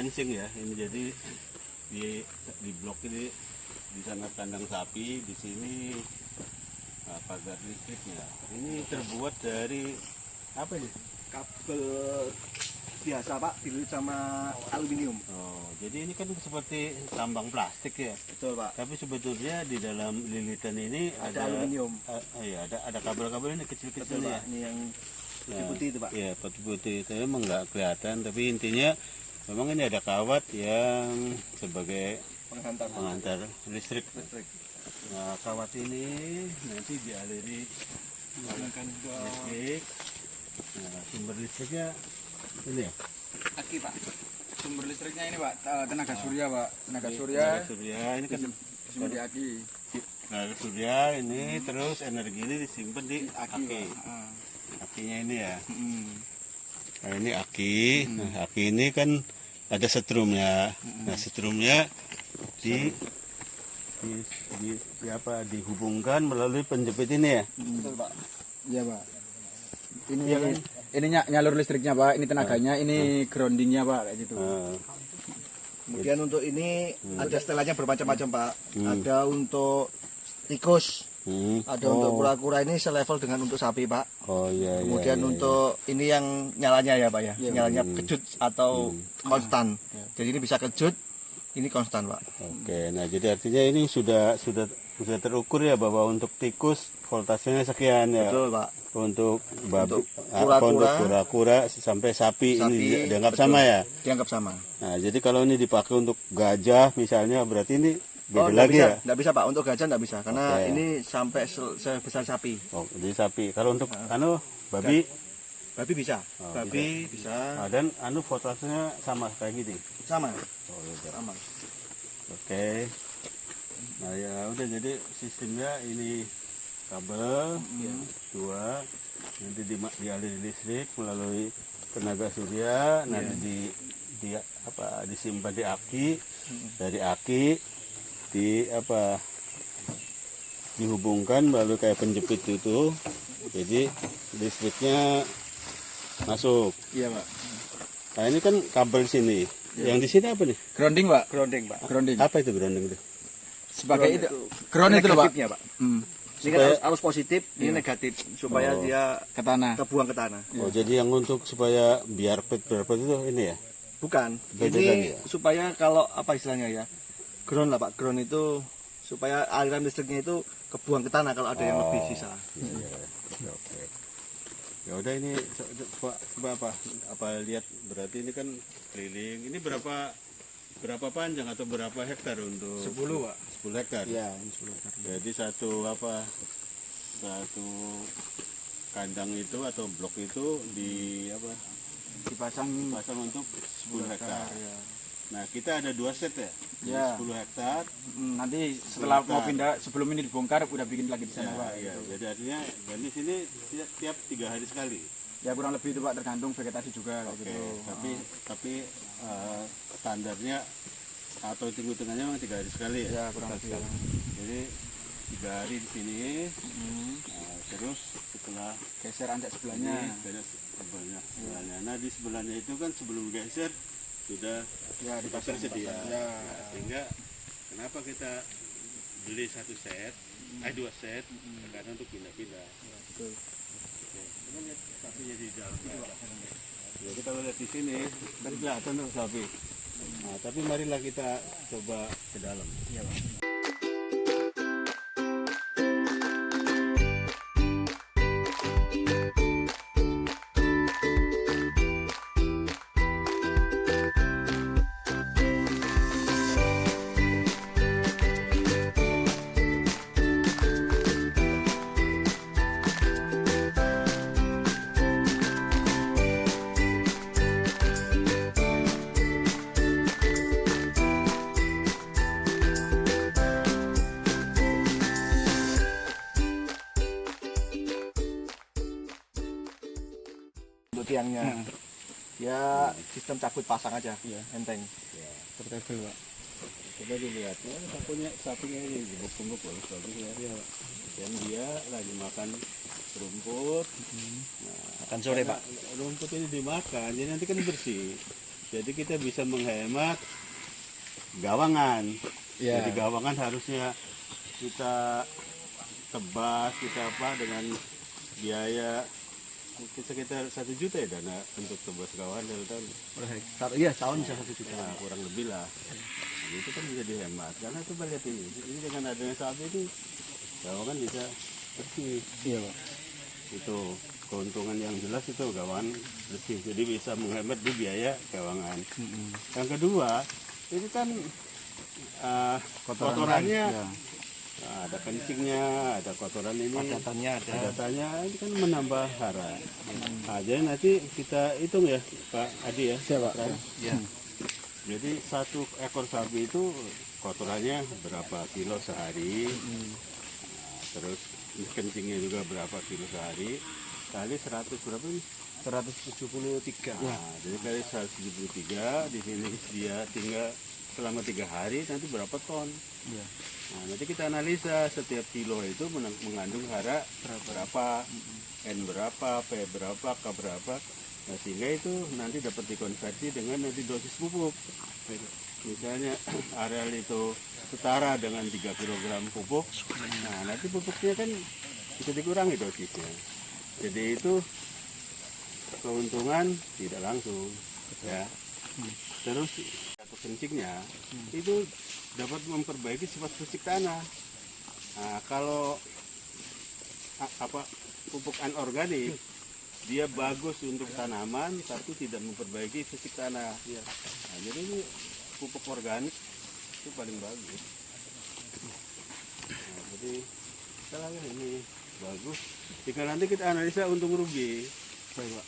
fencing ya. Ini jadi di blok ini, di sana kandang sapi, di sini pagar listriknya. Ini terbuat dari apa ini? Kabel biasa Pak, dililit sama aluminium. Oh, jadi ini kan seperti tambang plastik ya. Betul Pak. Tapi sebetulnya di dalam lilitan ini Ada aluminium. Iya, ada kabel-kabel ini kecil-kecil Betul ya. Pak. Ini yang putih-putih itu Pak. Iya, putih-putih itu emang nggak kelihatan, tapi intinya memang ini ada kawat yang sebagai pengantar listrik. Nah, kawat ini nanti dialiri listrik. Nah, sumber listriknya ini ya? Aki Pak. Sumber listriknya ini Pak, tenaga surya Pak. Tenaga surya. Tenaga surya ini kan Sumber di aki. tenaga surya ini, terus energi ini disimpan di aki. Akinya ini ya. Nah, ini aki. Nah, aki ini kan ada setrumnya. Nah, setrumnya dihubungkan melalui penjepit ini ya. Betul Pak. Iya Pak. Ini ya kan? Ini nyalur listriknya Pak, ini tenaganya, ini groundingnya Pak kayak gitu. Kemudian untuk ini ada setelannya bermacam-macam Pak. Ada untuk tikus, ada untuk kura-kura, ini selevel dengan untuk sapi Pak. Oh iya. Kemudian untuk ini yang nyalanya ya Pak ya, nyalanya kejut atau konstan. Jadi ini bisa kejut, ini konstan Pak. Oke, nah jadi artinya ini sudah terukur ya bahwa untuk tikus voltasenya sekian ya. Betul Pak. Untuk babi, untuk kura-kura sampai sapi ini dianggap betul. sama ya. Dianggap sama. Nah, jadi kalau ini dipakai untuk gajah misalnya, berarti ini beda nggak lagi bisa, ya? Nggak bisa Pak, untuk gajah nggak bisa, karena ini sampai sebesar sapi. Oh, jadi sapi. Kalau untuk babi? Babi bisa. Oh, Babi bisa. Nah, dan voltasenya sama kayak gini? Sama. Oh, iya. Sama. Oke. Nah ya udah, jadi sistemnya ini kabel dua, nanti dialiri listrik melalui tenaga surya, nanti disimpan di aki, dari aki dihubungkan melalui kayak penjepit itu, jadi listriknya masuk. Iya Pak. Nah ini kan kabel sini, yang di sini apa nih? Grounding Pak. Grounding Pak. Grounding. Apa itu grounding itu? Sebagai itu. Ground itu loh Pak. Negatifnya, Pak. Ini Supaya, kan arus positif, ini negatif, supaya dia Ke tanah. kebuang ke tanah. oh jadi yang untuk supaya biar berapa itu ini ya? Bukan. Beda Ini lagi ya? supaya kalau apa istilahnya ya, ground lah Pak. Ground itu supaya aliran listriknya itu kebuang ke tanah kalau ada yang lebih sisa. Iya. Oke. Ya udah, ini coba apa lihat, berarti ini kan keliling. Ini berapa panjang atau berapa hektar untuk 10 Pak. 10 hektar. Iya, ini 10 hektar. Jadi satu kandang itu atau blok itu Dipasang untuk 10 hektar. Ya. Nah, kita ada 2 set ya. Ya. 10 hektar. Nanti setelah mau pindah, sebelum ini dibongkar udah bikin lagi di sana Pak. Iya, jadi artinya dan di sini tiap 3 hari sekali. Ya kurang lebih itu Pak, tergantung vegetasi juga kayak gitu. Tapi standarnya atau hitung-hitungannya memang 3 hari sekali ya. Ya kurang lebih. Jadi 3 hari di sini. Terus setelah Geser anjak sebelahnya. sebelahnya. Nah, di sebelahnya itu kan sebelum geser sudah Ya dipasang tersedia. Ya. Sehingga kenapa kita beli 1 set, 2 set, karena untuk pindah-pindah. Betul. Kita lihat sapinya di dalam. Ya, kita lihat di sini, kan kelihatan tuh sapi. Nah, tapi marilah kita coba ke dalam. Iya, Pak. Tiangnya ya sistem cabut pasang aja, enteng. Portable Pak. Coba dilihat, sapinya ini dibungkuk bagus ya. Dan dia lagi makan rumput. Akan sore Pak. Rumput ini dimakan, jadi nanti kan bersih. Jadi kita bisa menghemat gawangan. Iya. Jadi gawangan harusnya kita tebas, kita apa dengan biaya mungkin sekitar 1 juta ya dana untuk tebas gawangan dari tahun. Iya, tahun bisa 1 juta. Nah, kurang lebih lah. Nah, itu kan bisa dihemat. Karena coba lihat ini dengan adanya sapi ini gawangan bisa bersih. Iya, Pak. Itu keuntungan yang jelas itu gawangan bersih. Jadi bisa menghemat di biaya gawangan. Yang kedua, ini kan kotorannya Ya. nah, ada kencingnya, ada kotoran ini, Padatannya ada. datanya ini kan menambah hara. Nah, jadi nanti kita hitung ya Pak Adi ya. Siapa? Ya. Jadi 1 ekor sapi itu kotorannya berapa kilo sehari, nah, terus kencingnya juga berapa kilo sehari, kali 100 berapa nih? 173. Nah, jadi kali 173 di sini dia tinggal selama 3 hari nanti berapa ton? Iya. Nah, nanti kita analisa setiap kilo itu mengandung hara berapa, N berapa, P berapa, K berapa. Nah, sehingga itu nanti dapat dikonversi dengan nanti dosis pupuk. Misalnya areal itu setara dengan 3 kg pupuk, nah nanti pupuknya kan bisa dikurangi dosisnya. Jadi itu keuntungan tidak langsung, ya. Terus atau kencingnya itu dapat memperbaiki sifat fisik tanah. Nah, kalau pupuk anorganik dia bagus untuk tanaman tapi tidak memperbaiki fisik tanah. Nah, jadi ini pupuk organik itu paling bagus. Nah, jadi misalnya ini bagus. Jika nanti kita analisa untung rugi.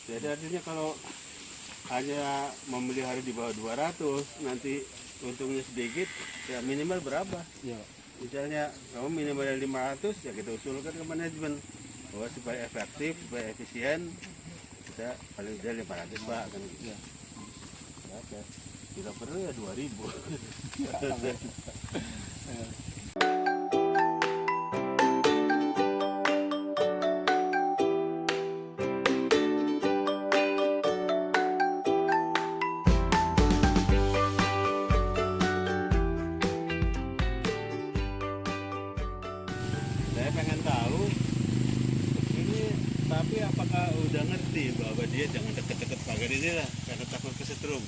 Jadi artinya kalau hanya memelihara di bawah 200 nanti untungnya sedikit, ya minimal berapa? Iya. Misalnya kamu minimal 500 ya kita usulkan ke manajemen bahwa supaya efektif, supaya efisien kita paling tidak 500 Pak kan gitu. Iya. Ya, tidak perlu ya 2000. Saya pengen tahu ini sapi apakah udah ngerti bahwa dia jangan deket-deket pagar ini lah karena takut kesetrum.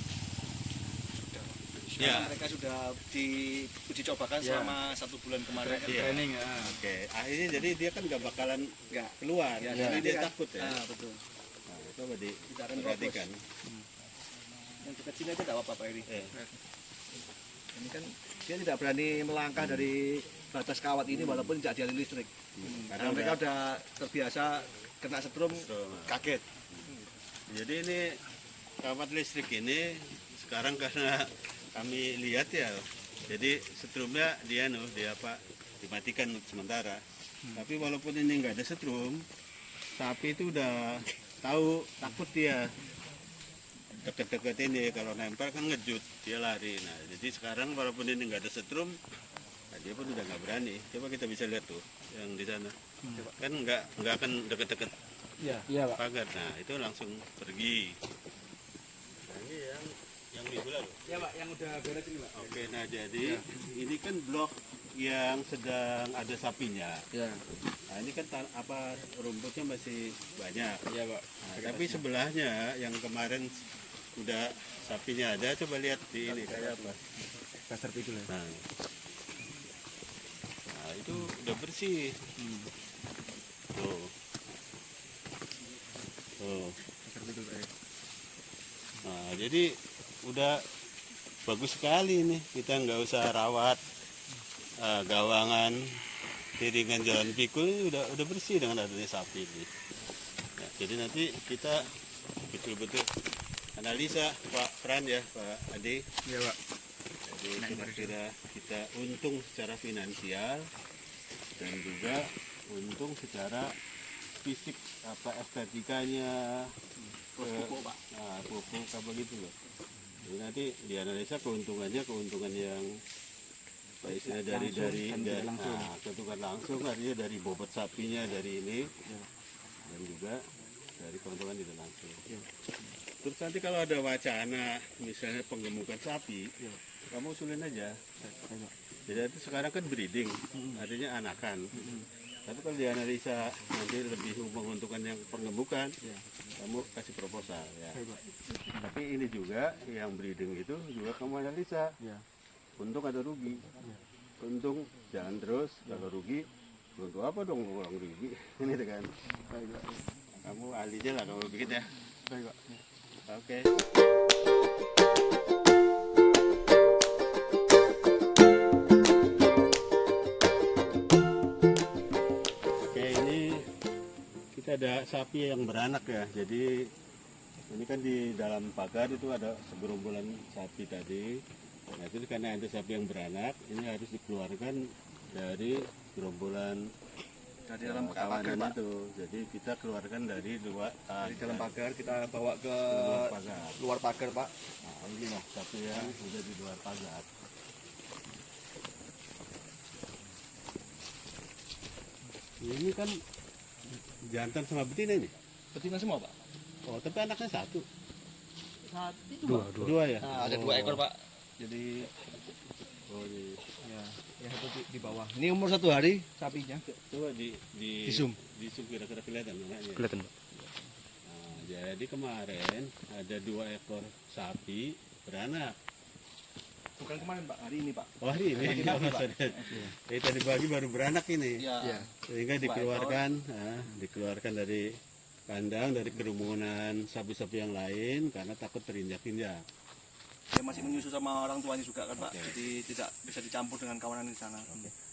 Ya. Mereka sudah diuji cobakan Ya. selama 1 bulan kemarin. Iya. Training ya. Oke, akhirnya jadi dia kan gak bakalan Nggak. keluar, Ya, jadi dia kan- takut ya. betul. Nah, coba Tidak akan diperhatikan. Yang kecil aja tidak apa-apa Pak Eri. Eh, Ini kan dia tidak berani melangkah dari batas kawat ini walaupun tidak dialiri listrik. Karena mereka udah terbiasa kena setrum kaget. Jadi ini kawat listrik ini sekarang karena kami lihat ya, jadi setrumnya dia dimatikan sementara. Tapi walaupun ini nggak ada setrum, sapi itu udah tahu takut dia deket-deket ini kalau nempel kan ngejut dia lari. Nah jadi sekarang walaupun ini nggak ada setrum, nah, dia pun udah nggak berani. Coba kita bisa lihat tuh yang di sana, kan nggak akan deket-deket Iya. Iya, Pak. pagar. Nah itu langsung pergi. Nah, ini yang minggu lalu. Iya, Pak, yang udah beres ini, Pak. Oke, nah jadi ini kan blok yang sedang ada sapinya. Iya. Nah ini kan rumputnya masih banyak. Iya, Pak. Nah, tapi sebelahnya yang kemarin udah sapinya ada, coba lihat di ini kayak apa. Kasar pikul ya. Nah itu udah bersih. Tuh. Tuh. Kasar pikul, Pak. Nah, jadi udah bagus sekali nih. Kita nggak usah rawat gawangan, tiringan jalan pikul ini udah bersih dengan adanya sapi ini. Nah, jadi nanti kita betul-betul analisa Pak Fran ya, Pak Ade. Iya, Pak. Jadi kira-kira kita untung secara finansial dan juga untung secara fisik estetikanya, pupuk apa gitu loh. Jadi nanti dianalisa keuntungan yang istilah dari keuntungan langsung artinya dari bobot sapinya dari ini dan juga dari keuntungan tidak langsung. Terus nanti kalau ada wacana misalnya penggemukan sapi, kamu usulin aja. Jadi itu sekarang kan breeding, artinya anakan. Tapi kalau dianalisa nanti lebih menguntungkan yang penggemukan, kamu kasih proposal ya. Tapi ini juga yang breeding itu juga kamu analisa, untung atau rugi. Untung jangan terus, kalau rugi, untuk apa dong orang rugi? Ini kan. Kamu ahlinya lah kamu bikin ya. Oke. Ada sapi yang beranak ya, jadi ini kan di dalam pagar itu ada segerombolan sapi tadi. Nah itu karena ada sapi yang beranak, ini harus dikeluarkan dari gerombolan dari dalam kawanan pagar, Pak. itu. Jadi kita keluarkan dari Dari dalam pagar kita bawa ke pagar. luar pagar, Pak. Nah inilah sapi yang sudah di luar pagar. Ini kan jantan sama betina ini. Betina semua, Pak. Oh, tapi anaknya satu. Dua. Dua ya? Nah, ada 2 ekor, Pak. Jadi ini. Ya, yang satu di bawah. Ini umur 1 hari sapinya. Coba di zoom. Di zoom kira-kira kelihatan anaknya. Kelihatan, Pak. Nah, jadi kemarin ada 2 ekor sapi beranak. Bukan kemarin, Pak. Hari ini, Pak. Oh, hari ini. Jadi tadi pagi baru beranak ini. Iya. Sehingga dikeluarkan dari kandang, dari kerumunan sapi-sapi yang lain karena takut terinjak-injak. Dia masih menyusu sama orang tuanya juga kan, Pak. Jadi tidak bisa dicampur dengan kawanan di sana.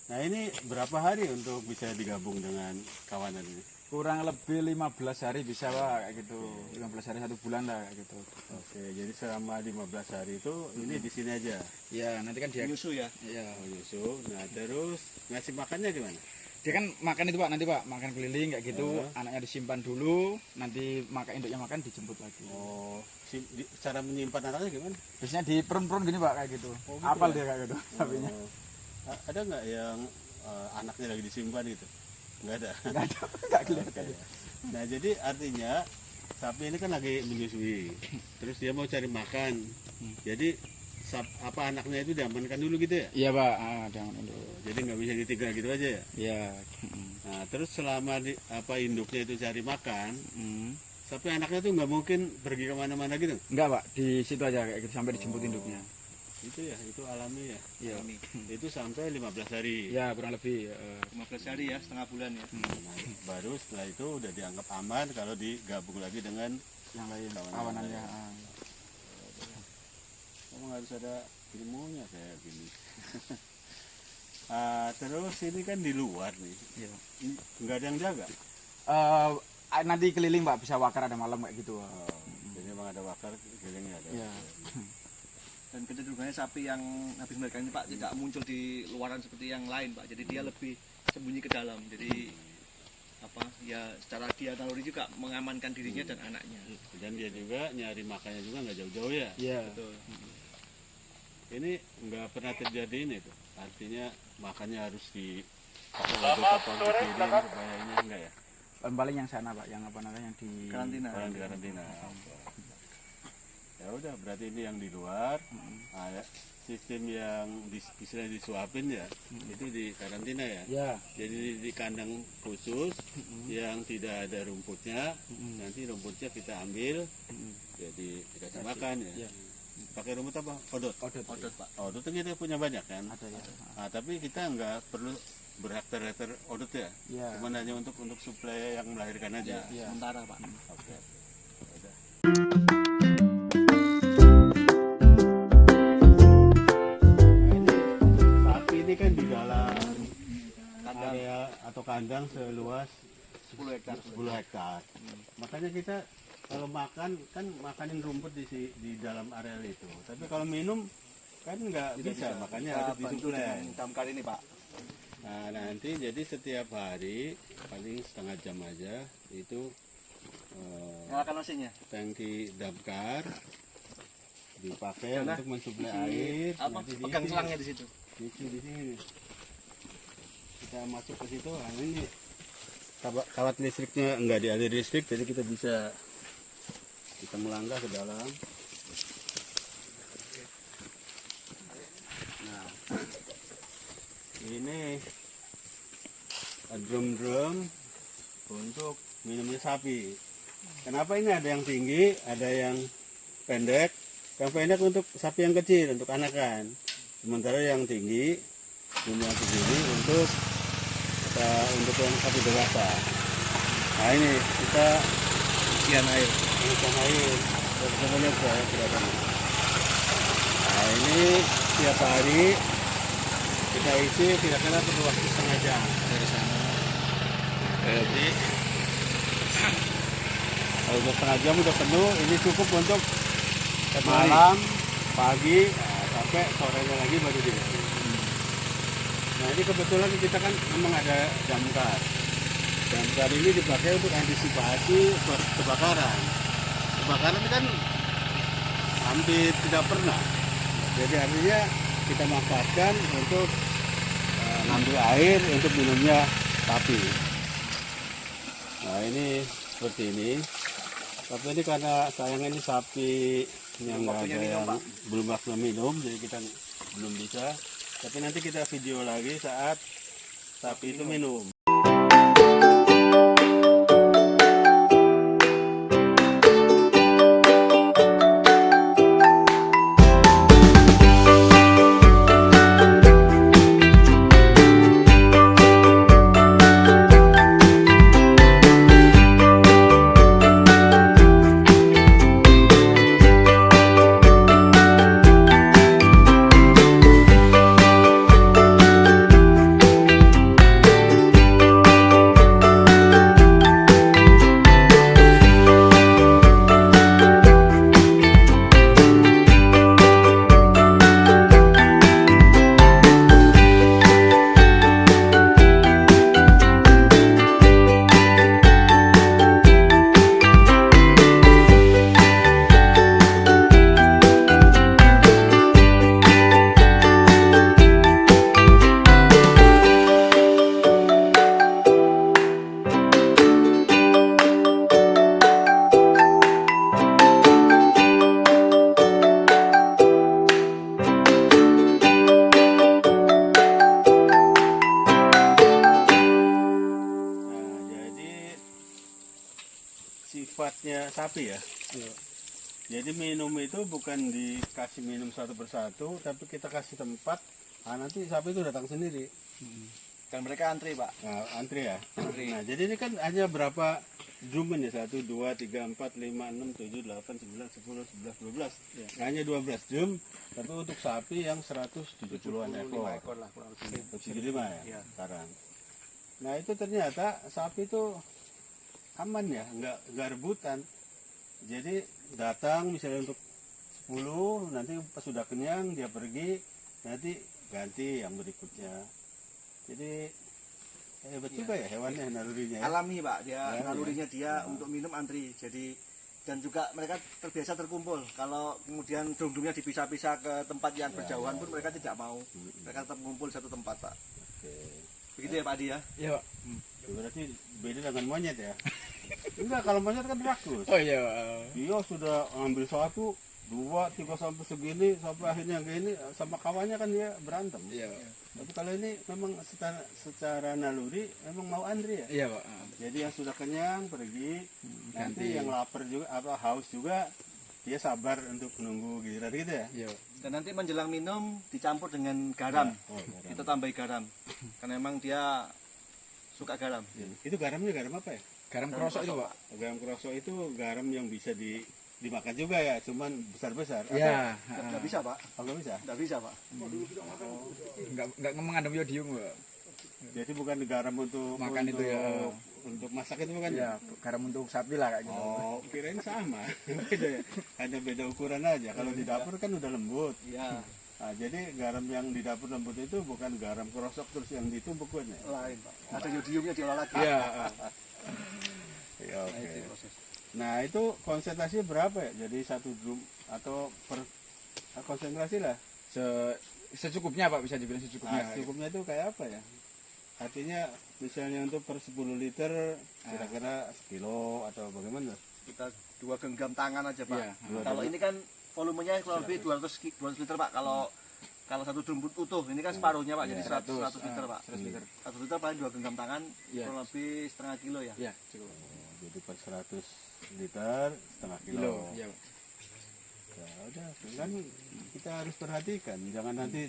Nah ini berapa hari untuk bisa digabung dengan kawanan ini? Kurang lebih 15 hari bisa Pak, kayak gitu. 15 hari 1 bulan lah kayak gitu. Oke, jadi selama 15 hari itu ini di sini aja. Ya, nanti kan dia Menyusu ya. ya. Oh, nyusu. Nah, terus ngasih makannya gimana? Dia kan makan itu Pak, nanti Pak, makan keliling kayak gitu. Anaknya disimpan dulu, nanti induknya makan dijemput lagi. Oh, cara menyimpan anaknya gimana? Biasanya di perun-perun gini Pak, kayak gitu. Oh, gitu Apal ya? dia kayak gitu sapinya. Oh. Ada nggak yang anaknya lagi disimpan gitu? Nggak ada. Enggak kelihatan. Oke. Nah, jadi artinya sapi ini kan lagi menyusui. Terus dia mau cari makan. Jadi anaknya itu diamankan dulu gitu ya? Iya Pak, jangan induk. Jadi nggak bisa ditinggal gitu aja ya? Iya. Nah, terus selama induknya itu cari makan, tapi anaknya tuh nggak mungkin pergi kemana-mana gitu? Enggak Pak, di situ aja kayak gitu sampai dijemput induknya. Itu ya, itu alami ya? Iya. Itu sampai 15 hari? Ya kurang lebih. 15 hari ya, setengah bulan ya. Nah, baru setelah itu udah dianggap aman kalau digabung lagi dengan Yang lain kawanan kawanannya. kamu harus ada ilmunya kayak gini. Terus ini kan di luar nih, Iya. nggak ada yang jaga? Nanti keliling Pak, bisa wakar ada malam kayak gitu. Jadi memang ada wakar kelilingnya ada. Iya. Dan kecenderungannya sapi yang habis melahirkan ini, Pak, tidak muncul di luaran seperti yang lain, Pak. Jadi dia lebih sembunyi ke dalam. Jadi secara dia naluri juga mengamankan dirinya dan anaknya. Dan dia juga nyari makannya juga nggak jauh-jauh ya. Iya. Betul. Ini nggak pernah terjadi ini tuh. Artinya makannya harus di supaya ini enggak ya. Paling yang sana Pak, yang apa namanya yang di Karantina. Orang di karantina. Ya udah, berarti ini yang di luar. Sistem yang istilahnya disuapin ya, itu di karantina ya. Ya. Jadi di kandang khusus yang tidak ada rumputnya. Nanti rumputnya kita ambil, jadi dikasih makan ya. Pakai rumput apa? Odot. Odot, Pak. Odot itu kita punya banyak kan. Ada ya. Nah, tapi kita nggak perlu berhektar-hektar odot ya. Iya. Cuma hanya untuk suplai yang melahirkan aja. Iya. Sementara, Pak. Oke. Udah. Sapi ini kan di dalam area atau kandang seluas 10 hektar. 10 hektar. Makanya kita kalau makan kan makanin rumput di dalam area itu. Tapi kalau minum kan nggak bisa, makanya harus disuplai. Damkar ini, Pak. Nah, nanti jadi setiap hari paling setengah jam aja itu Nyalakan mesinnya. tangki damkar dipakai Karena untuk mensuplai air. Nanti pegang diisi. selangnya di situ. Diisi di sini. Kita masuk ke situ. Nah, ini kawat listriknya nggak dialiri listrik, jadi kita bisa Kita melangkah ke dalam. Nah, ini drum-drum untuk minumnya sapi. Kenapa ini ada yang tinggi, ada yang pendek? Yang pendek untuk sapi yang kecil, untuk anakan. Sementara yang tinggi, yang segini untuk yang sapi dewasa. Nah ini kita isian air. isian air. Kita lihat ya, kelihatan. Nah ini tiap hari kita isi kira-kira perlu waktu setengah jam dari sana. Jadi kalau udah setengah jam udah penuh, ini cukup untuk malam, pagi, sampai sorenya lagi baru diisi. Nah ini kebetulan kita kan memang ada damkar. Damkar ini dipakai untuk antisipasi kebakaran. Kebakaran kan hampir tidak pernah. Jadi artinya kita manfaatkan untuk ngambil air untuk minumnya sapi. Nah ini seperti ini. Tapi ini karena sayangnya ini sapi yang nggak ada yang belum waktunya minum, jadi kita belum bisa. Tapi nanti kita video lagi saat sapi itu minum. Sifatnya sapi ya. Jadi minum itu bukan dikasih minum satu persatu, tapi kita kasih tempat. Nah, nanti sapi itu datang sendiri. Dan mereka antri, Pak. Nah, antri ya. Antri. Nah, jadi ini kan hanya berapa drum ini? 1, 2, 3, 4, 5, 6, 7, 8, 9, 10, 11, 12. Ya. Hanya 12 drum, tapi untuk sapi yang 170-an ekor. lah kurang lebih. 75 ya, Iya. sekarang. Nah itu ternyata sapi itu aman ya, nggak rebutan. Jadi datang misalnya untuk 10, nanti pas sudah kenyang dia pergi, nanti ganti yang berikutnya. Jadi hebat juga ya hewannya, nalurinya ya. Alami, Pak. Dia Alami, nalurinya ya. dia Nah. untuk minum antri. Jadi dan juga mereka terbiasa terkumpul. Kalau kemudian drum-drumnya dipisah-pisah ke tempat yang berjauhan pun mereka tidak mau. Mereka tetap mengumpul satu tempat, Pak. Oke. Begitu ya, Pak Adi ya? Iya, Pak. Berarti beda dengan monyet ya. Enggak, kalau monyet kan rakus. Oh iya, Pak. Dia sudah ambil 1, 2, 3 sampai segini, sampai akhirnya kayak ini sama kawannya kan dia berantem. Iya, Pak. Tapi kalau ini memang secara naluri memang mau antri ya. Iya, Pak. Jadi yang sudah kenyang pergi, nanti ganti. yang lapar juga apa haus juga dia sabar untuk menunggu giliran gitu ya. Iya, Pak. Dan nanti menjelang minum dicampur dengan garam. Oh, garam. Kita tambahi garam. Karena memang dia suka garam. Itu garamnya garam apa ya? Garam kerosok itu, Pak. Garam kerosok itu garam yang bisa dimakan juga ya, cuman besar-besar. Iya. Nggak bisa, Pak. Apa nggak bisa? Nggak bisa, Pak. Enggak mengandung iodium, Pak. Jadi bukan garam untuk Makan itu ya. Untuk masak itu bukan Iya, garam untuk sapi lah kayak gitu. Oh, kirain sama. Beda ya. Hanya beda ukuran aja. Kalau di dapur kan udah lembut. Iya, Nah, jadi garam yang di dapur lembut itu bukan garam kerosok terus yang ditumbuk kan ya? lain, Pak. Ada iodiumnya diolah lagi. Iya. Ya, Nah, oke. itu proses. Nah, itu konsentrasi berapa ya? Jadi satu drum atau per konsentrasi lah. Secukupnya, Pak, bisa dibilang secukupnya. Nah, cukupnya itu kayak apa ya? Artinya misalnya untuk per 10 liter kira-kira sekilo atau bagaimana? kita 2 genggam tangan aja Pak. Iya. Kalau ini kan volumenya kurang lebih 200 liter Pak. Kalau satu drum utuh, ini kan separuhnya Pak, jadi 100 liter Pak. 100 liter. 100 liter paling 2 genggam tangan, Iya. kurang lebih setengah kilo ya. Iya, cukup. Jadi per 100 liter setengah kilo. Kilo. Iya, Pak. Ya udah, kan kita harus perhatikan, jangan nanti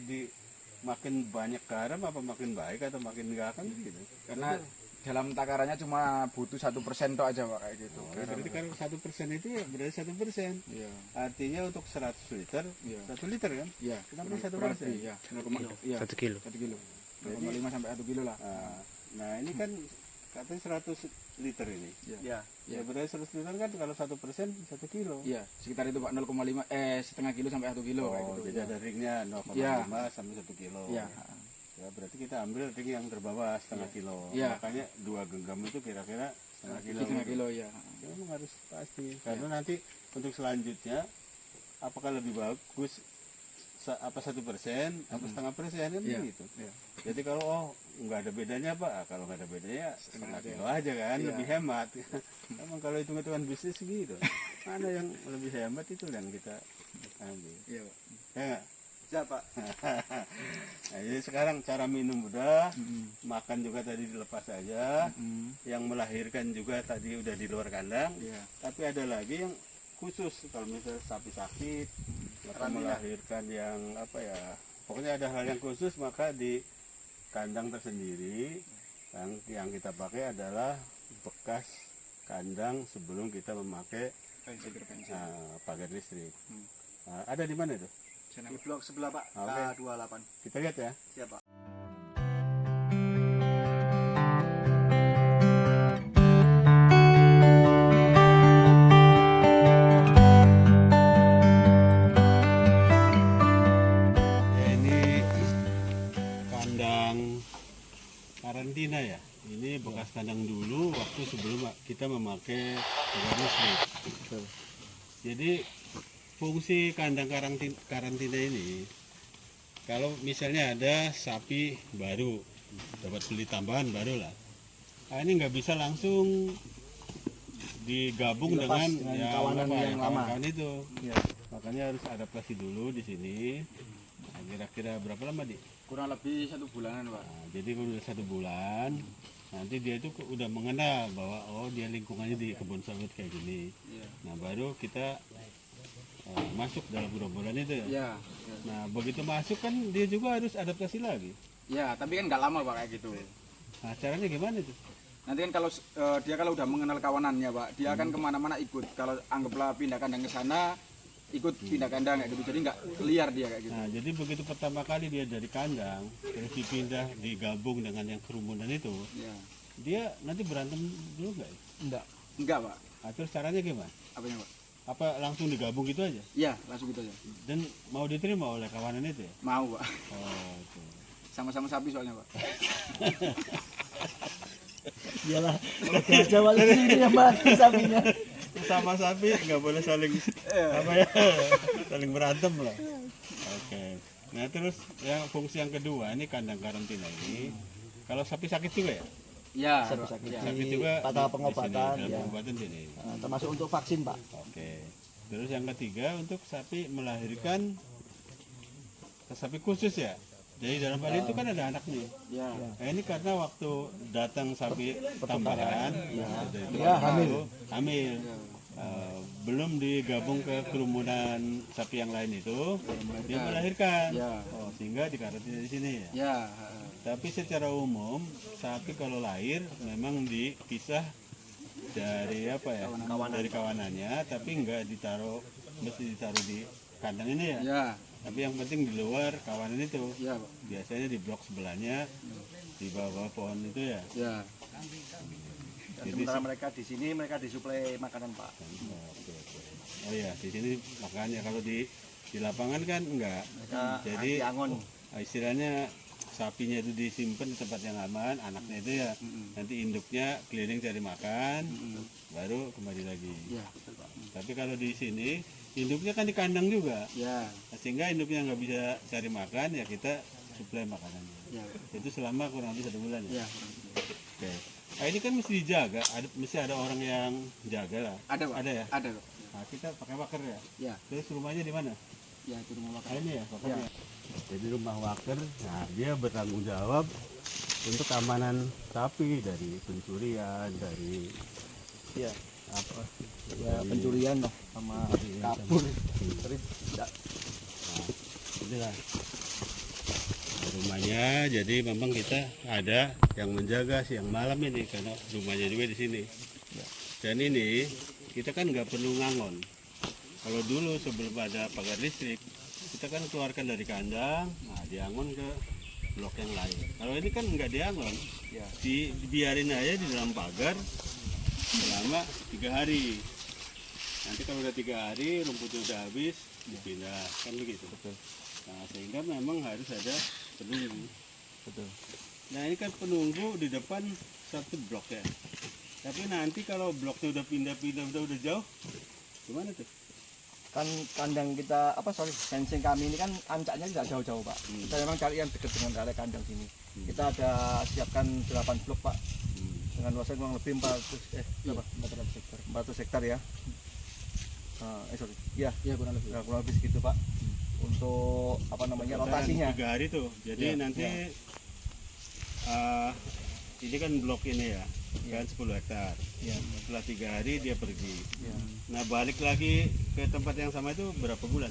makin banyak garam apa makin baik atau makin enggak kan gitu. Karena dalam takarannya cuma butuh 1% tok aja Pak kayak gitu. Berarti kan 1% itu ya berarti 1%. Iya. Artinya untuk 100 liter, Iya. 1 liter kan? Iya. Kenapa 1%? Berarti, iya. 1 kilo. 1 kilo. 0,5 sampai 1 kilo lah. Nah ini kan katanya 100 liter ini. Ya. Ya berarti 100 liter kan kalau 1% 1 kilo. Iya, sekitar itu Pak, setengah kilo sampai 1 kilo kayak Oh, gitu. jadi ada ringnya 0,5 Iya. sampai 1 kilo. Iya. Ya berarti kita ambil ring yang terbawah setengah kilo. Iya. Makanya 2 genggam itu kira-kira setengah kilo. Setengah kilo ya. Ya, memang harus pasti. Karena nanti untuk selanjutnya apakah lebih bagus apa 1% apa setengah persen kan Iya. gitu. Iya. Jadi kalau nggak ada bedanya Pak, kalau nggak ada bedanya setengah aja. kilo aja kan Iya. lebih hemat. Emang kalau hitung-hitungan bisnis gitu, mana yang lebih hemat itu yang kita ambil. Iya, Pak. Ya nggak? Ya Pak. Nah, jadi sekarang cara minum udah, Mm-mm. makan juga tadi dilepas aja, Mm. yang melahirkan juga tadi udah di luar kandang, Iya. tapi ada lagi yang khusus kalau misalnya sapi sakit atau Karantina. melahirkan yang apa ya, pokoknya ada hal yang khusus maka di kandang tersendiri yang kita pakai adalah bekas kandang sebelum kita memakai pagar listrik. Nah, ada di mana itu? Di blok sebelah Pak, Oke. K28. Kita lihat ya. Siap Pak. Ya, ini kandang karantina ya. Ini bekas kandang dulu waktu sebelum kita memakai pagar listrik. Jadi fungsi kandang karantina ini, kalau misalnya ada sapi baru, dapat beli tambahan baru lah. Nah, ini nggak bisa langsung digabung Dilepas dengan dengan kawanan yang lama. kawan-kawan itu. Iya. Makanya harus adaptasi dulu di sini. Nah, kira-kira berapa lama di? Kurang lebih 1 bulanan Pak. Nah, jadi kalau udah 1 bulan, nanti dia itu udah mengenal bahwa oh dia lingkungannya di kebun sawit kayak gini. Iya. Nah baru kita masuk dalam gerombolan itu ya. Iya. Nah begitu masuk kan dia juga harus adaptasi lagi. Iya, tapi kan nggak lama Pak kayak gitu. Nah caranya gimana tuh? Nanti kan kalau dia kalau udah mengenal kawanannya Pak, dia akan kemana-mana ikut. Kalau anggaplah pindah kandang ke sana, ikut pindah kandang kayak gitu. Jadi nggak liar dia kayak gitu. Nah jadi begitu pertama kali dia dari kandang terus dipindah digabung dengan yang kerumunan itu, Iya. dia nanti berantem dulu nggak? Ya? Enggak Pak. Nah, terus caranya gimana? Apanya Pak? Apa langsung digabung gitu aja? Iya, langsung gitu aja. Dan mau diterima oleh kawanan itu ya? Mau Pak. Oh itu. Sama-sama sapi soalnya Pak. Iyalah, aja wali sini yang mati sapinya. Sama sapi nggak boleh saling apa ya saling berantem lah. Oke. Nah terus yang fungsi yang kedua ini kandang karantina ini kalau sapi sakit juga ya? Iya. Sapi sakit. Iya. Sakit juga pada di sini, pengobatan, dalam ya. pengobatan sini. Termasuk untuk vaksin Pak. Oke. Terus yang ketiga untuk sapi melahirkan sapi khusus ya. Jadi dalam hal itu kan ada anaknya. Iya. Nah, ini karena waktu datang sapi tambahan, itu Ya, hamil. hamil. Belum digabung ke kerumunan sapi yang lain itu, dia melahirkan. Ya. Oh, sehingga dikarantina di sini ya. Ya. Tapi secara umum sapi kalau lahir memang dipisah dari apa ya? Dari kawanannya, tapi enggak mesti ditaruh di kandang ini ya. Ya. Tapi yang penting di luar kawanan itu. Ya Pak. Biasanya di blok sebelahnya di bawah pohon itu ya. Ya. Dan sementara mereka di sini mereka disuplai makanan Pak. Oke. Oh ya, di sini makanya kalau di lapangan kan enggak. Mereka Jadi anti-angon. istilahnya sapinya itu disimpan di tempat yang aman, anaknya itu ya nanti induknya keliling cari makan, baru kembali lagi. Ya, betul Pak. Tapi kalau di sini induknya kan di kandang juga, Ya. sehingga induknya nggak bisa cari makan ya kita suplai makanannya. Ya. Itu selama kurang lebih 1 bulan ya. Ya. Oke. Nah, ini kan mesti dijaga, mesti ada orang yang jaga lah. Ada Pak. Ada ya? Ada Pak. Nah, kita pakai waker ya. Ya, Terus rumahnya di mana? ya itu rumah Nah, makan. ini ya wakernya. Jadi rumah waker, nah dia bertanggung jawab untuk keamanan sapi dari pencurian, dari Iya. apa? Ya dari- pencurian loh sama kabur. Tapi tidak Inilah rumahnya. Jadi memang kita ada yang menjaga siang malam ini karena rumahnya juga di sini. Dan ini kita kan nggak perlu ngangon. Kalau dulu sebelum ada pagar listrik, kita kan keluarkan dari kandang, nah diangon ke blok yang lain. Kalau ini kan nggak diangon, ya. dibiarin aja di dalam pagar selama 3 hari. Nanti kalau udah 3 hari rumputnya udah habis, dipindah kan begitu. Betul. Nah, sehingga memang harus ada penunggu. Betul. Nah, ini kan penunggu di depan satu blok ya. Tapi nanti kalau bloknya udah pindah-pindah udah jauh, gimana tuh? Kan kandang kita fencing kami ini kan ancaknya tidak jauh-jauh Pak. Kita memang cari yang dekat dengan area kandang sini. Kita ada siapkan 8 blok Pak dengan luasan kurang lebih 400 hektar ya. Sorry. Iya, Ya kurang lebih. ya, kurang lebih segitu Pak. Untuk rotasinya. 3 hari tuh. Jadi Iya, nanti ini kan blok ini ya, kan 10 hektar. Iya. Setelah 3 hari dia pergi. Iya. Nah, balik lagi ke tempat yang sama itu berapa bulan?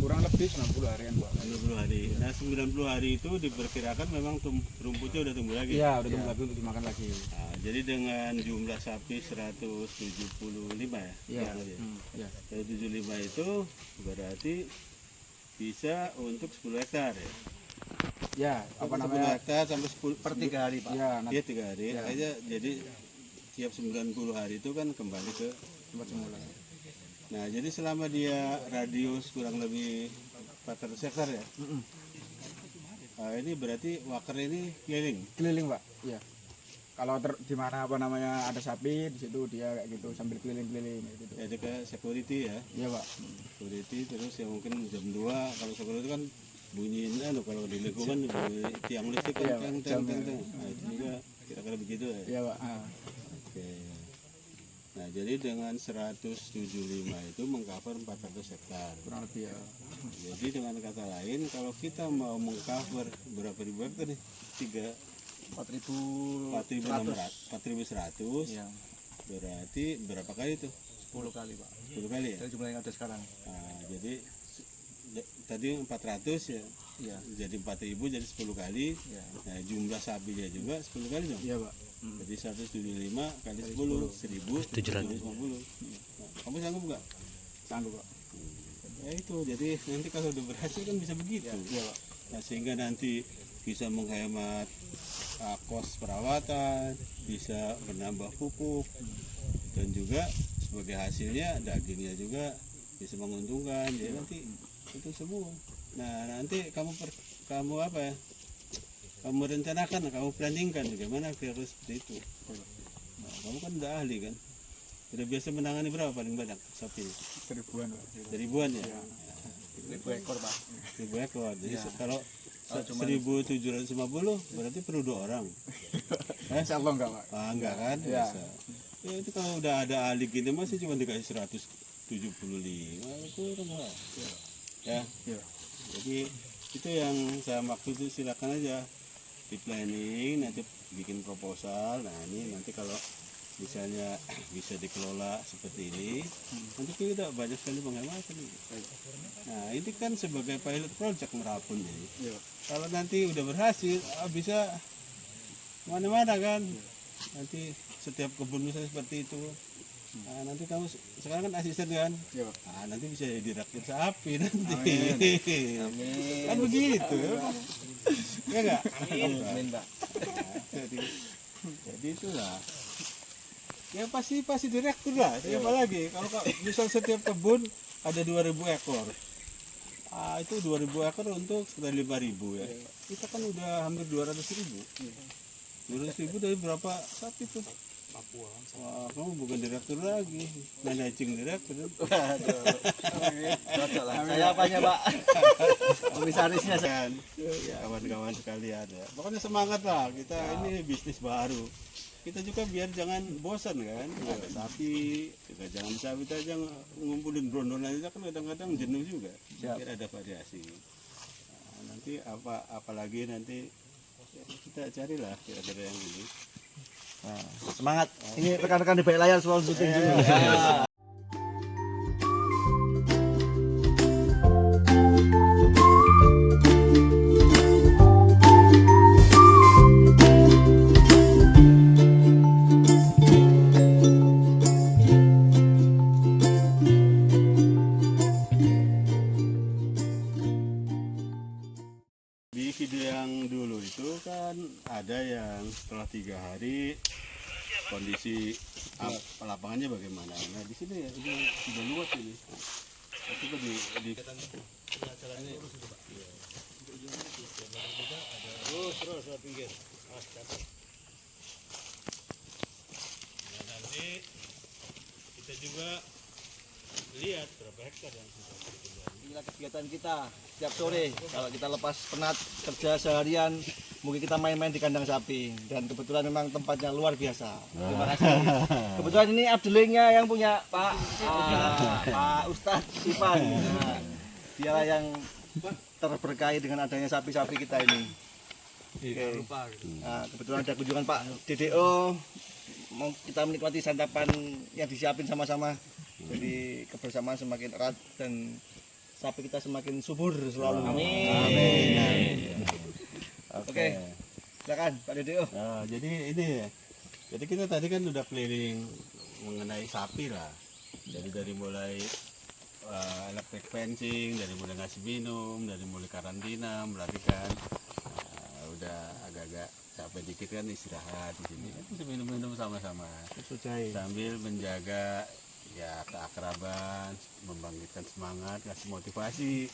Kurang lebih 90 harian Pak. 90 hari. Nah, 90 hari itu diperkirakan memang rumputnya udah tumbuh lagi. Iya, udah tunggu lagi untuk dimakan lagi. Nah, jadi dengan jumlah sapi 175 ya? Iya. kurang lebih. Ya. 175 itu berarti bisa untuk 10 hektar ya? Ya, apa 10 namanya? hektar sampai 10 Per 3 hari Pak. Ya, nanti Iya 3 hari Ya. aja. Jadi tiap 90 hari itu kan kembali ke tempat semula. nah, jadi selama dia radius kurang lebih 400 hektar ya? Nah, ini berarti waker ini keliling. Keliling Pak. Iya. Kalau di mana apa namanya ada sapi di situ dia kayak gitu sambil keliling-keliling kayak gitu. Jadi ke security ya. Iya Pak. Security terus ya mungkin jam 2 kalau security kan bunyiin kalau di lingkungan bunyi tiang listrik kan Iya, teng, jam, teng, teng, teng. Nah, itu juga kira-kira begitu ya. Iya Pak. Oke. Nah, jadi dengan 175 itu mengcover 400 hektar. Kurang lebih ya. Jadi dengan kata lain kalau kita mau mengcover berapa ribu hektar nih? 4.100. Iya. Berarti berapa kali tuh? 10 kali Pak. 10 kali ya? Dari jumlah yang ada sekarang. Nah, jadi tadi 400 ya. Iya. Jadi 4.000 jadi 10 kali. Iya. Nah, jumlah sapinya juga 10 kali dong. Iya Pak. Jadi 175 kali 10 1.750. Nah, kamu sanggup nggak? Sanggup Pak. Ya itu, jadi nanti kalau udah berhasil kan bisa begitu. Iya Pak. Nah, sehingga nanti bisa menghemat kos perawatan, bisa menambah pupuk, dan juga sebagai hasilnya dagingnya juga bisa menguntungkan. Jadi nanti itu semua. Nah, nanti kamu apa ya? Kamu rencanakan, kamu planningkan bagaimana kira-kira seperti itu. Nah, kamu kan udah ahli kan? Udah biasa menangani berapa paling banyak sapi? Seribuan Pak. Ribuan ya? 1000 ekor Pak. 1000 ekor. Jadi kalau Kalau cuma 1.750 berarti perlu 2 orang. Insya Allah enggak Pak. Ah, enggak kan? Iya. Bisa. Ya itu kalau udah ada ahli gini masih cuma dikasih 175 kurang lah. Ya. Iya. Jadi itu yang saya maksud itu silakan aja di planning nanti bikin proposal. Nah, ini nanti kalau misalnya bisa dikelola seperti ini, nanti kita banyak sekali penghematan. Nah, ini kan sebagai pilot project Merapun jadi. Iya. Kalau nanti udah berhasil, bisa mana-mana kan. Nanti setiap kebun misalnya seperti itu. Nah, nanti kamu sekarang kan asisten kan. Iya Pak. Nah, nanti bisa dirakit sapi nanti. Amin. Kan begitu. Ya enggak? Amin Pak. Jadi itulah. Ya pasti direktur lah. Siapa lagi? Kalau misal setiap kebun ada 2.000 ekor. Itu 2.000 ekor untuk sekitar 5.000 ya. Kita kan udah hampir 200.000. 200.000 dari berapa sapi tuh? Wah, kamu bukan direktur lagi, managing direktur. Cocok lah. Saya apanya Pak? Komisarisnya saya. Kan, kawan-kawan sekalian ya. Pokoknya semangat lah, kita ini bisnis baru. kita juga biar jangan bosan kan, ada sapi, kita jangan sapi aja ngumpulin brondol aja kan kadang-kadang jenuh juga. Biar ada variasi. Nah, nanti apalagi nanti ya, kita carilah kira-kira yang ini. Nah, semangat. Ini rekan-rekan di balik layar selalu syuting juga. Di video yang dulu itu kan ada yang setelah 3 hari kondisi lapangannya bagaimana. Nah di sini ya ini sudah luas ini. Coba di terus pinggir. Nah, nanti kita juga lihat berapa hektar yang sudah terjual. Inilah kegiatan kita setiap sore. Kalau kita lepas penat kerja seharian, mungkin kita main-main di kandang sapi. Dan kebetulan memang tempatnya luar biasa. Terima kasih. Kebetulan ini abdelingnya yang punya Pak Ustadz Sipan. Nah, dialah yang terberkahi dengan adanya sapi-sapi kita ini. Oke. Nah, kebetulan ada kunjungan Pak DDO. Mau kita menikmati santapan yang disiapin sama-sama. Jadi kebersamaan semakin erat dan sapi kita semakin subur selalu. Amin. Oke. Silakan Pak DDO. Nah, jadi ini ya. Jadi kita tadi kan udah keliling mengenai sapi lah. Jadi dari mulai electric fencing, dari mulai ngasih minum, dari mulai karantina, melarikan. Udah agak-agak capek dikit kan istirahat di sini. Kita minum-minum sama-sama. Sambil menjaga ya keakraban, membangkitkan semangat, kasih motivasi.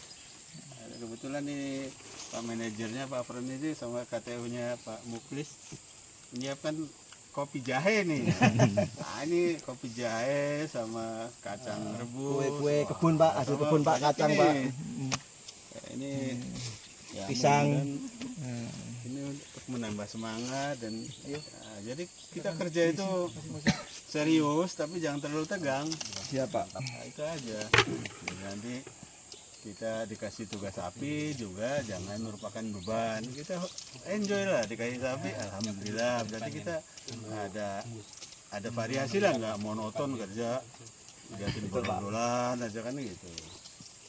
Kebetulan nih Pak manajernya Pak Pranidi sama KTU-nya Pak Muklis menyiapkan kopi jahe nih. Nah ini kopi jahe sama kacang rebus. Kue kebun Pak, hasil kebun Pak, kacang Pak. Ya, ini ya, Pisang. ini untuk menambah semangat dan ya, jadi kita kerja itu serius tapi jangan terlalu tegang. Siapa? Nah, itu aja. Jadi nanti kita dikasih tugas sapi juga jangan merupakan beban. Kita enjoy lah dikasih sapi, alhamdulillah. Berarti kita ada variasi lah, nggak monoton kerja liatin brondolan aja kan gitu.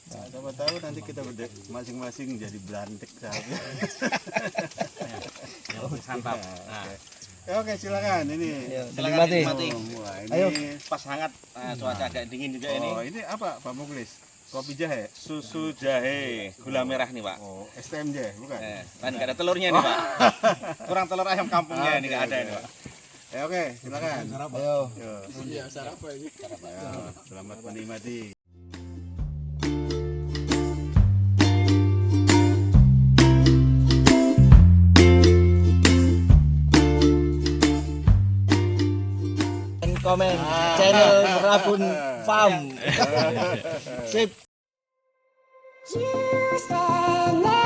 Nah, siapa tahu nanti kita masing-masing jadi belantik sapi. Santap. Ya, oke silakan ini. Silakan Dinikmati. dinikmati. Wah, ini Ayo. Pas hangat, cuaca agak dingin juga ini. Oh, ini apa Pak Muklis? Kopi jahe? Susu jahe, gula merah nih Pak. Oh, STM jahe bukan? Kan nggak ada telurnya nih Pak. Kurang telur ayam kampungnya ini nggak ada ini Pak. Ya oke, silakan. Ayo. Yo. Ayo, selamat menikmati. Komen channel Rabun Farm. Sip. You said